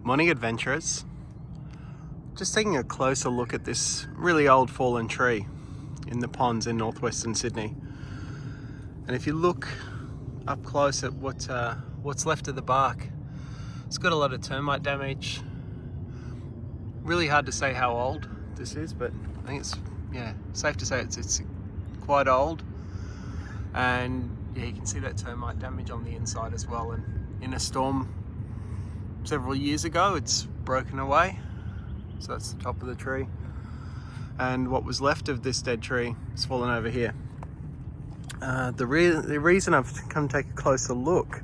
Morning adventurers, just taking a closer look at this really old fallen tree in the ponds in northwestern Sydney. And if you look up close at what's left of the bark, it's got a lot of termite damage. Really hard to say how old this is, but I think it's safe to say it's quite old. And yeah, you can see that termite damage on the inside as well. And in a storm several years ago, it's broken away. So that's the top of the tree. And what was left of this dead tree has fallen over here. The reason I've come take a closer look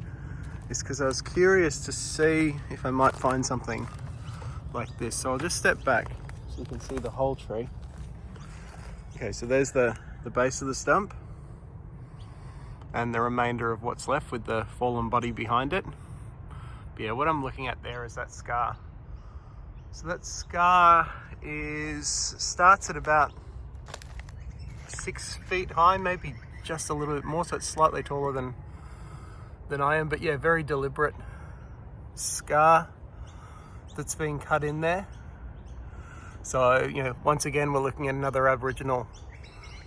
is because I was curious to see if I might find something like this. So I'll just step back so you can see the whole tree. Okay, so there's the base of the stump and the remainder of what's left with the fallen body behind it. But yeah, what I'm looking at there is that scar. So that scar starts at about 6 feet high, maybe just a little bit more, so it's slightly taller than I am. But yeah, very deliberate scar that's been cut in there. So, once again, we're looking at another Aboriginal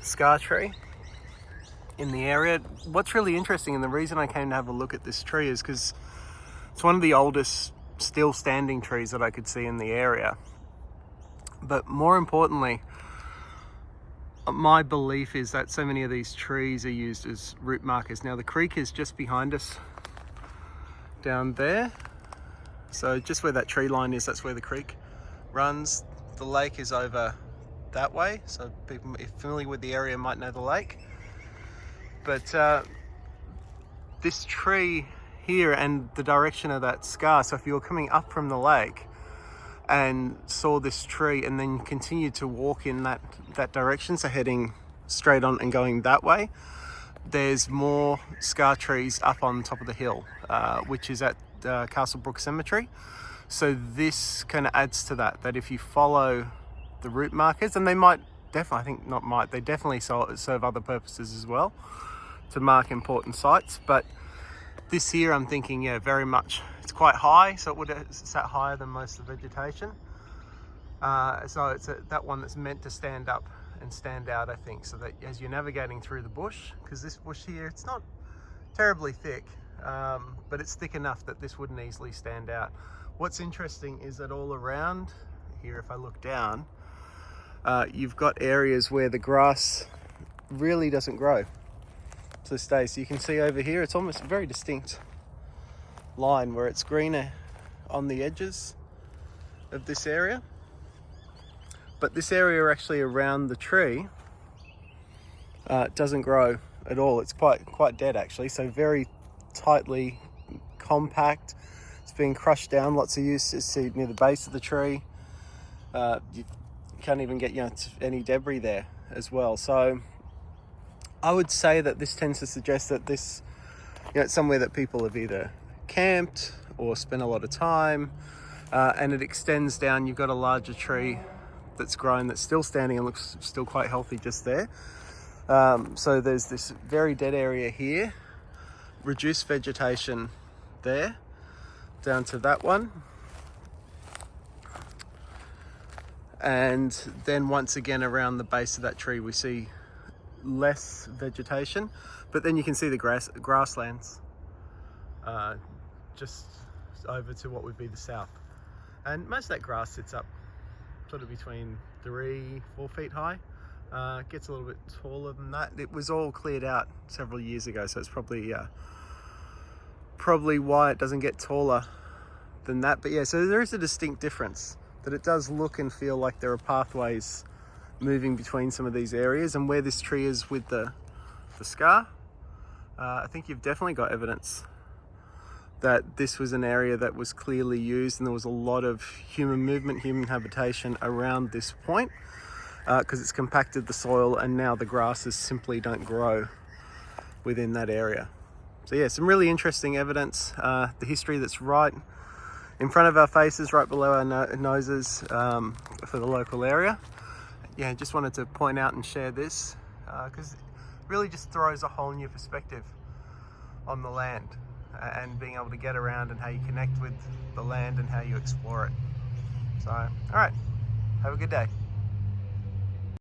scar tree in the area. What's really interesting, and the reason I came to have a look at this tree, is because it's one of the oldest still standing trees that I could see in the area. But more importantly, my belief is that so many of these trees are used as route markers. Now the creek is just behind us down there. So just where that tree line is, that's where the creek runs. The lake is over that way. So people, if familiar with the area, might know the lake. But this tree here and the direction of that scar, so if you were coming up from the lake and saw this tree and then continued to walk in that direction, so heading straight on and going that way, there's more scar trees up on top of the hill, which is at Castlebrook Cemetery. So this kind of adds to that if you follow the route markers, and they might definitely, I think not might, they definitely serve other purposes as well to mark important sites. But this here, I'm thinking, yeah, very much, it's quite high, so it would have sat higher than most of the vegetation. So it's that one that's meant to stand up and stand out, I think, so that as you're navigating through the bush, because this bush here, it's not terribly thick, but it's thick enough that this wouldn't easily stand out. What's interesting is that all around here, if I look down, you've got areas where the grass really doesn't grow to this day. So you can see over here, it's almost a very distinct line where it's greener on the edges of this area, but this area actually around the tree doesn't grow at all. It's quite dead actually, so very tightly compact. It's being crushed down. Lots of use to see near the base of the tree. You can't even get any debris there as well. So I would say that this tends to suggest that this, it's somewhere that people have either camped or spent a lot of time, and it extends down. You've got a larger tree that's grown, that's still standing and looks still quite healthy just there. So there's this very dead area here, reduced vegetation there, down to that one. And then once again around the base of that tree we see less vegetation, but then you can see the grasslands just over to what would be the south, and most of that grass sits up sort of between 3-4 feet high. Gets a little bit taller than that. It was all cleared out several years ago, so it's probably why it doesn't get taller than that. But yeah, so there is a distinct difference, that it does look and feel like there are pathways moving between some of these areas. And where this tree is with the scar, I think you've definitely got evidence that this was an area that was clearly used, and there was a lot of human movement, human habitation around this point, because it's compacted the soil and now the grasses simply don't grow within that area. So yeah, some really interesting evidence. The history that's right in front of our faces, right below our noses, for the local area. Yeah, just wanted to point out and share this because it really just throws a whole new perspective on the land. and being able to get around, and how you connect with the land and how you explore it. So, all right, have a good day.